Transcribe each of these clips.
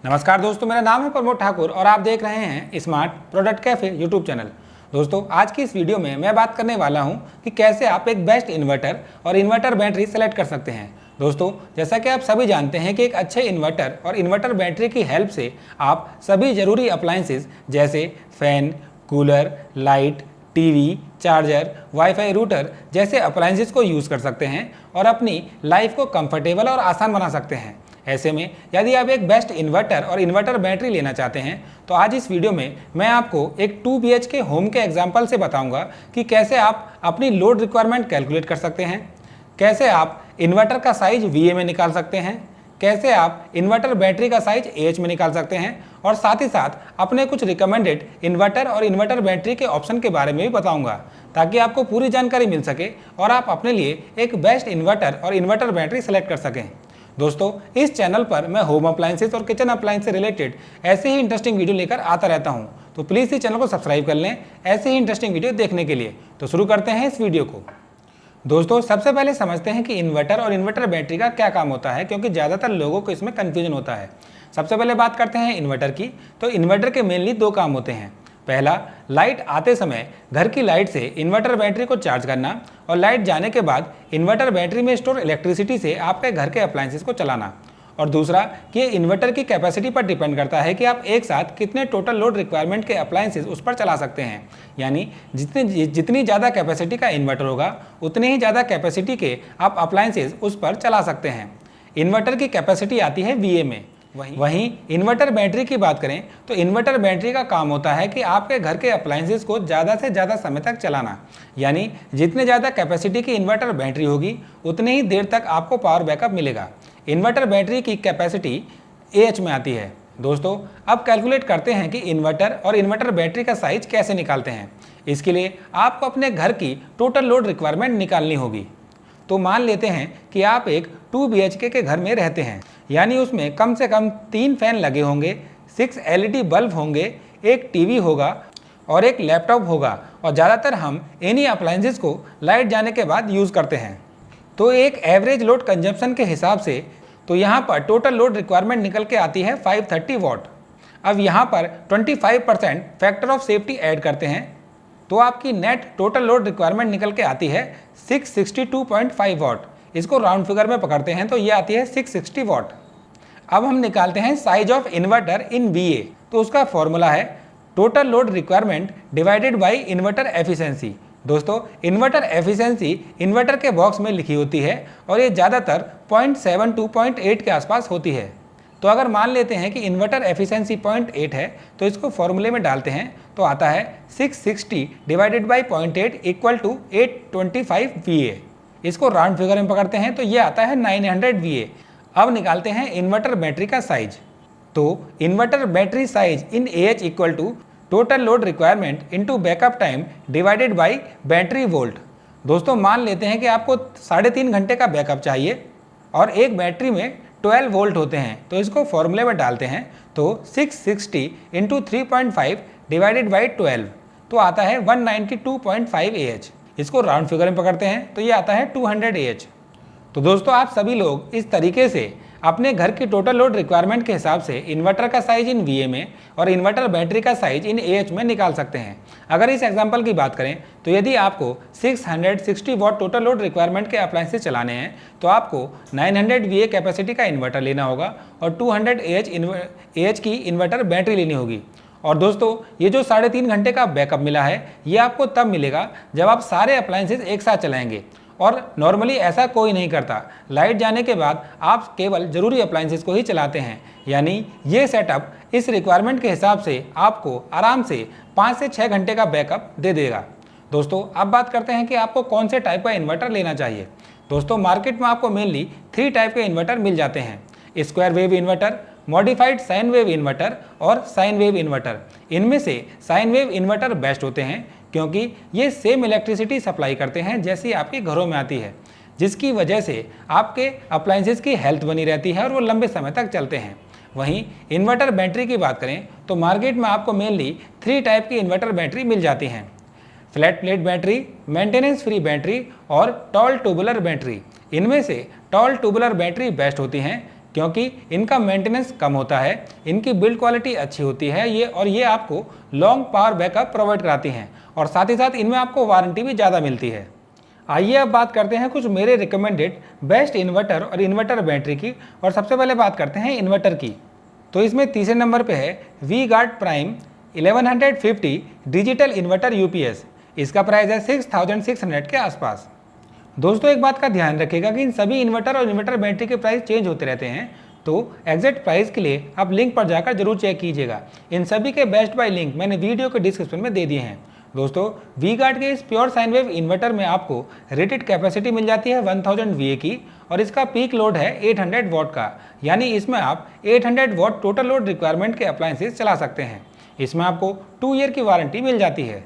नमस्कार दोस्तों, मेरा नाम है प्रमोद ठाकुर और आप देख रहे हैं smart product cafe YouTube channel. दोस्तों, आज की इस वीडियो में मैं बात करने वाला हूं कि कैसे आप एक बेस्ट इन्वर्टर और इन्वर्टर बैटरी सेलेक्ट कर सकते हैं। दोस्तों, जैसा कि आप सभी जानते हैं कि एक अच्छे इन्वर्टर और इन्वर्टर बैटरी की हेल्प से आप सभी ज़रूरी अप्लायंसेस जैसे fan, cooler, light, TV, charger, wifi router जैसे अप्लायंसेस को यूज़ कर सकते हैं और अपनी लाइफ को कंफर्टेबल और आसान बना सकते हैं। ऐसे में यदि आप एक बेस्ट इन्वर्टर और इन्वर्टर बैटरी लेना चाहते हैं तो आज इस वीडियो में मैं आपको एक 2 BHK होम के एग्जाम्पल से बताऊंगा कि कैसे आप अपनी लोड रिक्वायरमेंट कैलकुलेट कर सकते हैं, कैसे आप इन्वर्टर का साइज VA में निकाल सकते हैं, कैसे आप इन्वर्टर बैटरी का साइज AH में निकाल सकते हैं और साथ ही साथ अपने कुछ रिकमेंडेड इन्वर्टर और इन्वर्टर बैटरी के ऑप्शन के बारे में भी बताऊंगा ताकि आपको पूरी जानकारी मिल सके और आप अपने लिए एक बेस्ट इन्वर्टर और इन्वर्टर बैटरी सेलेक्ट कर सकें। दोस्तों, इस चैनल पर मैं होम अप्लायंसेस और किचन अप्लायंस से रिलेटेड ऐसे ही इंटरेस्टिंग वीडियो लेकर आता रहता हूं, तो प्लीज़ इस चैनल को सब्सक्राइब कर लें ऐसे ही इंटरेस्टिंग वीडियो देखने के लिए। तो शुरू करते हैं इस वीडियो को। दोस्तों, सबसे पहले समझते हैं कि इन्वर्टर और इन्वर्टर बैटरी का क्या काम होता है, क्योंकि ज़्यादातर लोगों को इसमें कन्फ्यूजन होता है। सबसे पहले बात करते हैं इन्वर्टर की। तो इन्वर्टर के मेनली 2 काम होते हैं। पहला, लाइट आते समय घर की लाइट से इन्वर्टर बैटरी को चार्ज करना और लाइट जाने के बाद इन्वर्टर बैटरी में स्टोर इलेक्ट्रिसिटी से आपके घर के अप्लायंसेस को चलाना। और दूसरा कि इन्वर्टर की कैपेसिटी पर डिपेंड करता है कि आप एक साथ कितने टोटल लोड रिक्वायरमेंट के अप्लायंसेस उस पर चला सकते हैं। यानी जितनी ज़्यादा कैपेसिटी का इन्वर्टर होगा उतनी ही ज़्यादा कैपेसिटी के आप अप्लायंसेस उस पर चला सकते हैं। इन्वर्टर की कैपेसिटी आती है VA में। वहीं इन्वर्टर बैटरी की बात करें तो इन्वर्टर बैटरी का काम होता है कि आपके घर के अप्लायंसेस को ज़्यादा से ज़्यादा समय तक चलाना। यानी जितने ज़्यादा कैपेसिटी की इन्वर्टर बैटरी होगी उतनी ही देर तक आपको पावर बैकअप मिलेगा। इन्वर्टर बैटरी की कैपेसिटी AH में आती है। दोस्तों, अब कैलकुलेट करते हैं कि इन्वर्टर और इन्वर्टर बैटरी का साइज कैसे निकालते हैं। इसके लिए आपको अपने घर की टोटल लोड रिक्वायरमेंट निकालनी होगी। तो मान लेते हैं कि आप एक 2 BHK के घर में रहते हैं, यानी उसमें कम से कम 3 फैन लगे होंगे, 6 LED बल्ब होंगे, एक टीवी होगा और एक लैपटॉप होगा और ज़्यादातर हम इन्हीं अप्लायंसेस को लाइट जाने के बाद यूज़ करते हैं। तो एक एवरेज लोड कंजप्शन के हिसाब से तो यहाँ पर टोटल लोड रिक्वायरमेंट निकल के आती है 530 वाट। अब यहाँ पर 25% फैक्टर ऑफ सेफ्टी ऐड करते हैं तो आपकी नेट टोटल लोड रिक्वायरमेंट निकल के आती है 662.5 वाट। इसको राउंड फिगर में पकड़ते हैं तो ये आती है 660 वाट। अब हम निकालते हैं size of inverter in VA। तो उसका फॉर्मूला है total load requirement divided by inverter efficiency. दोस्तों, इन्वर्टर एफिशिएंसी इन्वर्टर के बॉक्स में लिखी होती है और ये ज़्यादातर 0.72-0.8 के आसपास होती है। तो अगर मान लेते हैं कि इन्वर्टर एफिशिएंसी 0.8 है तो इसको फॉर्मूले में डालते हैं तो आता है 660 divided by 0.8 equal to 825 VA। इसको राउंड फिगर में पकड़ते हैं तो ये आता है 900 VA। अब निकालते हैं इन्वर्टर बैटरी का साइज। तो inverter battery size in AH equal to total load requirement into backup time divided by battery volt. दोस्तों, मान लेते हैं कि आपको 3.5 घंटे का बैकअप चाहिए और एक बैटरी में 12 वोल्ट होते हैं, तो इसको फॉर्मूले में डालते हैं तो 660 इंटू 3.5 डिवाइडेड बाई 12 तो आता है 192.5 AH। इसको राउंड फिगर में पकड़ते हैं तो ये आता है 200 AH। तो दोस्तों, आप सभी लोग इस तरीके से अपने घर की टोटल लोड रिक्वायरमेंट के हिसाब से इन्वर्टर का साइज इन VA में और इन्वर्टर बैटरी का साइज इन AH में निकाल सकते हैं। अगर इस एग्जांपल की बात करें तो यदि आपको 660 वाट टोटल लोड रिक्वायरमेंट के अप्लायंसेस चलाने हैं तो आपको 900 VA कैपेसिटी का इन्वर्टर लेना होगा और 200 AH की इन्वर्टर बैटरी लेनी होगी। और दोस्तों, ये जो 3.5 घंटे का बैकअप मिला है ये आपको तब मिलेगा जब आप सारे अप्लायंसेस एक साथ चलाएंगे और नॉर्मली ऐसा कोई नहीं करता। लाइट जाने के बाद आप केवल ज़रूरी अप्लायंसेस को ही चलाते हैं। यानी ये सेटअप इस रिक्वायरमेंट के हिसाब से आपको आराम से 5 से 6 घंटे का बैकअप दे देगा। दोस्तों, अब बात करते हैं कि आपको कौन से टाइप का इन्वर्टर लेना चाहिए। दोस्तों, मार्केट में आपको मेनली 3 टाइप के इन्वर्टर मिल जाते हैं: square wave inverter, modified sign wave inverter और साइन वेव इन्वर्टर। इनमें से साइन वेव इन्वर्टर बेस्ट होते हैं क्योंकि ये सेम इलेक्ट्रिसिटी सप्लाई करते हैं जैसी आपके घरों में आती है, जिसकी वजह से आपके अप्लायंसेस की हेल्थ बनी रहती है और वो लंबे समय तक चलते हैं। वहीं इन्वर्टर बैटरी की बात करें तो मार्केट में आपको मेनली 3 टाइप की इन्वर्टर बैटरी मिल जाती हैं: flat plate battery, maintenance free battery और टॉल ट्यूबुलर बैटरी। इनमें से टॉल ट्यूबुलर बैटरी बेस्ट होती हैं क्योंकि इनका मेंटेनेंस कम होता है, इनकी बिल्ड क्वालिटी अच्छी होती है ये आपको लॉन्ग पावर बैकअप प्रोवाइड कराती हैं और साथ ही साथ इनमें आपको वारंटी भी ज़्यादा मिलती है। आइए अब बात करते हैं कुछ मेरे रिकमेंडेड बेस्ट इन्वर्टर और इन्वर्टर बैटरी की। और सबसे पहले बात करते हैं इन्वर्टर की। तो इसमें तीसरे नंबर पे है V Guard prime 1150 digital inverter UPS. इसका प्राइस है 6600 के आसपास। दोस्तों एक बात का ध्यान रखिएगा कि इन सभी इन्वर्टर और इन्वर्टर बैटरी के प्राइस चेंज होते रहते हैं, तो एग्जैक्ट प्राइस के लिए आप लिंक पर जाकर जरूर चेक कीजिएगा। इन सभी के बेस्ट बाय लिंक मैंने वीडियो के डिस्क्रिप्शन में दे दिए हैं। दोस्तों वी गार्ड के इस प्योर साइन वेव इन्वर्टर में आपको रेटेड कैपेसिटी मिल जाती है 1000 VA की और इसका पीक लोड है 800 वॉट का, यानी इसमें आप 800 वॉट टोटल लोड रिक्वायरमेंट के अप्लायंसेस चला सकते हैं। इसमें आपको 2 ईयर की वारंटी मिल जाती है।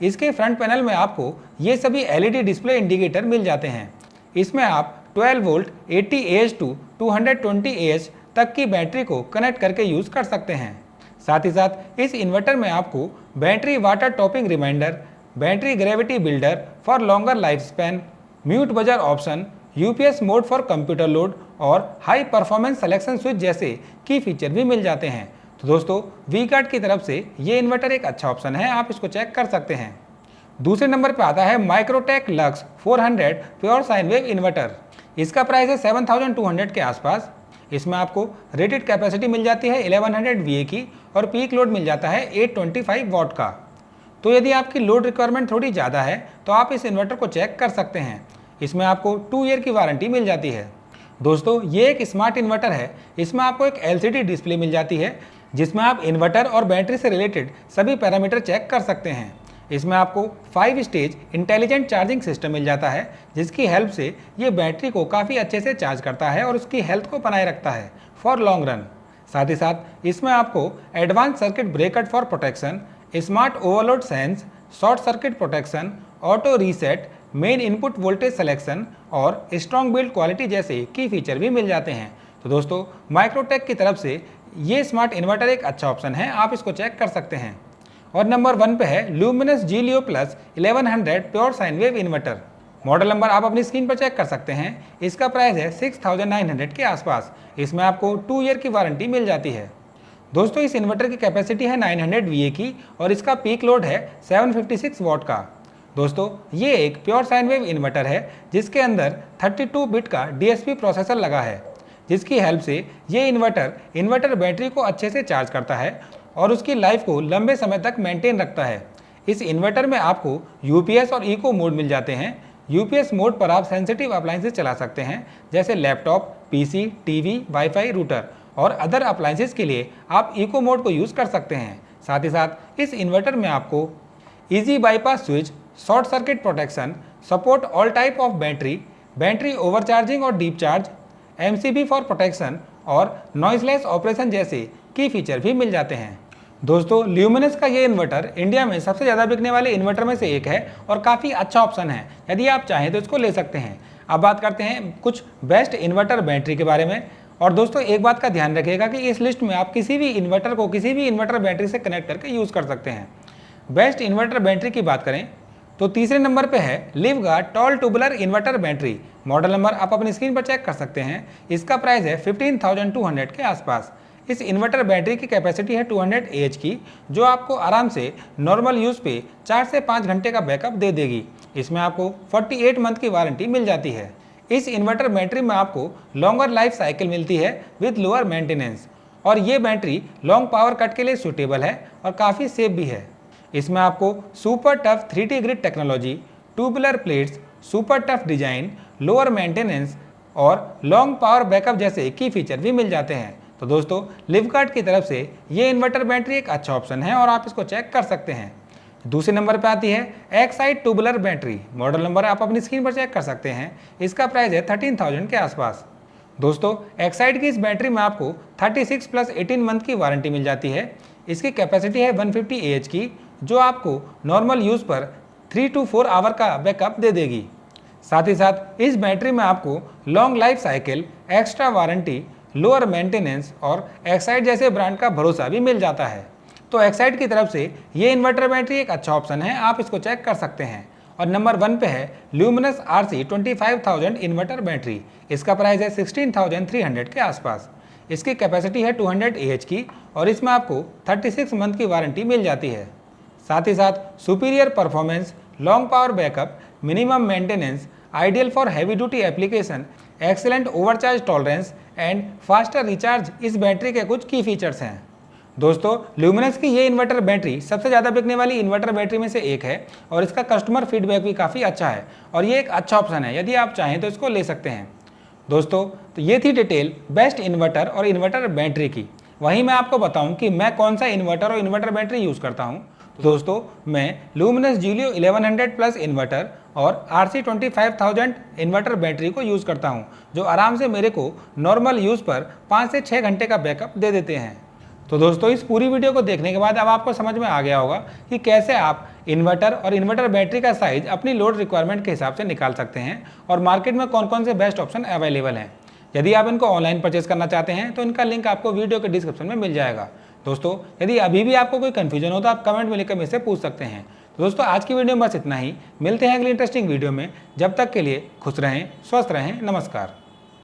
इसके फ्रंट पैनल में आपको ये सभी LED डिस्प्ले इंडिकेटर मिल जाते हैं। इसमें आप 12 वोल्ट 80 AH टू 220 AH तक की बैटरी को कनेक्ट करके यूज़ कर सकते हैं। साथ ही साथ इस इन्वर्टर में आपको battery water topping reminder, battery gravity builder for longer life span, mute buzzer option, UPS mode for computer load और हाई परफॉर्मेंस सिलेक्शन स्विच जैसे की फीचर भी मिल जाते हैं। तो दोस्तों वी गार्ड की तरफ से ये इन्वर्टर एक अच्छा ऑप्शन है, आप इसको चेक कर सकते हैं। दूसरे नंबर पर आता है Microtek lux 400 pure sine wave inverter. इसका प्राइस है 7200 के आसपास। इसमें आपको रेटेड कैपेसिटी मिल जाती है 1100 VA की और पीक लोड मिल जाता है 825 वॉट का। तो यदि आपकी लोड रिक्वायरमेंट थोड़ी ज़्यादा है तो आप इस इन्वर्टर को चेक कर सकते हैं। इसमें आपको 2 ईयर की वारंटी मिल जाती है। दोस्तों ये एक स्मार्ट इन्वर्टर है। इसमें आपको एक LCD डिस्प्ले मिल जाती है जिसमें आप इन्वर्टर और बैटरी से रिलेटेड सभी पैरामीटर चेक कर सकते हैं। इसमें आपको 5 स्टेज इंटेलिजेंट चार्जिंग सिस्टम मिल जाता है जिसकी हेल्प से ये बैटरी को काफ़ी अच्छे से चार्ज करता है और उसकी हेल्थ को बनाए रखता है फॉर लॉन्ग रन। साथ ही साथ इसमें आपको advance circuit breaker for protection, smart overload sense, short circuit protection, auto reset, main input voltage selection और स्ट्रॉन्ग बिल्ड क्वालिटी जैसे की फीचर भी मिल जाते हैं। तो दोस्तों माइक्रोटेक की तरफ से ये स्मार्ट इन्वर्टर एक अच्छा ऑप्शन है, आप इसको चेक कर सकते हैं। और नंबर 1 पे है luminous Zelio plus 1100 pure sine wave inverter. Model number आप अपनी स्क्रीन पर चेक कर सकते हैं। इसका प्राइस है 6900 के आसपास। इसमें आपको 2 ईयर की वारंटी मिल जाती है। दोस्तों इस इन्वर्टर की कैपेसिटी है 900 VA की और इसका पीक लोड है 756 वॉट का। दोस्तों ये एक प्योर साइन वेव इन्वर्टर है जिसके अंदर 32 बिट का DSP प्रोसेसर लगा है, जिसकी हेल्प से ये इन्वर्टर बैटरी को अच्छे से चार्ज करता है और उसकी लाइफ को लंबे समय तक मेंटेन रखता है। इस इन्वर्टर में आपको UPS और इको मोड मिल जाते हैं। UPS मोड पर आप सेंसिटिव अप्लायंसेस चला सकते हैं जैसे laptop, PC, TV, wifi router और अदर अप्लायंसेस के लिए आप इको मोड को यूज़ कर सकते हैं। साथ ही साथ इस इन्वर्टर में आपको easy bypass switch, short circuit protection, support all type of battery overcharging और deep charge, MCB for protection और नॉइसलेस ऑपरेशन जैसे की फीचर भी मिल जाते हैं। दोस्तों ल्यूमिनस का ये इन्वर्टर इंडिया में सबसे ज़्यादा बिकने वाले इन्वर्टर में से एक है और काफ़ी अच्छा ऑप्शन है। यदि आप चाहें तो इसको ले सकते हैं। अब बात करते हैं कुछ बेस्ट इन्वर्टर बैटरी के बारे में। और दोस्तों एक बात का ध्यान रखिएगा कि इस लिस्ट में आप किसी भी इन्वर्टर को किसी भी इन्वर्टर बैटरी से कनेक्ट करके यूज़ कर सकते हैं। बेस्ट इन्वर्टर बैटरी की बात करें तो तीसरे नंबर पे है Livguard toll tubular inverter battery. Model number आप अपनी स्क्रीन पर चेक कर सकते हैं। इसका प्राइस है 15200 के आसपास। इस इन्वर्टर बैटरी की कैपेसिटी है 200 AH की, जो आपको आराम से नॉर्मल यूज़ पे 4 से 5 घंटे का बैकअप दे देगी। इसमें आपको 48 मंथ की वारंटी मिल जाती है। इस इन्वर्टर बैटरी में आपको लॉन्गर लाइफ साइकिल मिलती है विद लोअर मेंटेनेंस और ये बैटरी लॉन्ग पावर कट के लिए सूटेबल है और काफ़ी सेफ भी है। इसमें आपको super tough 3D grid technology, tubular plates, super tough design, lower maintenance और लॉन्ग पावर बैकअप जैसे की फीचर भी मिल जाते हैं। तो दोस्तों लिवगार्ड की तरफ से ये इन्वर्टर बैटरी एक अच्छा ऑप्शन है और आप इसको चेक कर सकते हैं। दूसरे नंबर पर आती है Exide tubular battery. Model number आप अपनी स्क्रीन पर चेक कर सकते हैं। इसका प्राइस है 13000 के आसपास। दोस्तों एक्साइड की इस बैटरी में आपको 36 + 18 मंथ की वारंटी मिल जाती है। इसकी कैपेसिटी है 150 AH की, जो आपको नॉर्मल यूज़ पर 3 to 4 आवर का बैकअप दे देगी। साथ ही साथ इस बैटरी में आपको long life cycle, extra warranty, lower maintenance और एक्साइड जैसे ब्रांड का भरोसा भी मिल जाता है। तो एक्साइड की तरफ से ये इन्वर्टर बैटरी एक अच्छा ऑप्शन है, आप इसको चेक कर सकते हैं। और नंबर 1 पे है ल्यूमिनस RC 25,000 इन्वर्टर बैटरी। इसका प्राइस है 16,300 के आसपास। इसकी कैपेसिटी है 200 AH की और इसमें आपको 36 मंथ की वारंटी मिल जाती है। साथ ही साथ superior performance, long power backup, minimum maintenance, ideal for heavy duty application, excellent overcharge tolerance and faster recharge इस बैटरी के कुछ की फीचर्स हैं। दोस्तों, ल्यूमिनस की ये इन्वर्टर बैटरी सबसे ज़्यादा बिकने वाली इन्वर्टर बैटरी में से एक है और इसका कस्टमर फीडबैक भी काफ़ी अच्छा है और ये एक अच्छा ऑप्शन है। यदि आप चाहें तो इसको ले सकते हैं। दोस्तों, तो ये थी डिटेल बेस्ट इन्वर्टर और इन्वर्टर बैटरी की। वहीं मैं आपको बताऊं कि मैं कौन सा इन्वर्टर और इन्वर्टर बैटरी यूज़ करता हूं। तो दोस्तों, मैं लुमिनस जीलियो 1100 प्लस इन्वर्टर और RC 25,000 इन्वर्टर बैटरी को यूज़ करता हूं, जो आराम से मेरे को नॉर्मल यूज़ पर 5 से 6 घंटे का बैकअप दे देते हैं। तो दोस्तों, इस पूरी वीडियो को देखने के बाद अब आपको समझ में आ गया होगा कि कैसे आप इन्वर्टर और इन्वर्टर बैटरी का साइज अपनी लोड रिक्वायरमेंट के हिसाब से निकाल सकते हैं और मार्केट में कौन कौन से बेस्ट ऑप्शन अवेलेबल हैं। यदि आप इनको ऑनलाइन परचेज करना चाहते हैं तो इनका लिंक आपको वीडियो के डिस्क्रिप्शन में मिल जाएगा। दोस्तों, यदि अभी भी आपको कोई कन्फ्यूजन हो तो आप कमेंट में लिखकर मुझसे पूछ सकते हैं। तो दोस्तों, आज की वीडियो में बस इतना ही। मिलते हैं अगली इंटरेस्टिंग वीडियो में। जब तक के लिए खुश रहें, स्वस्थ रहें। नमस्कार।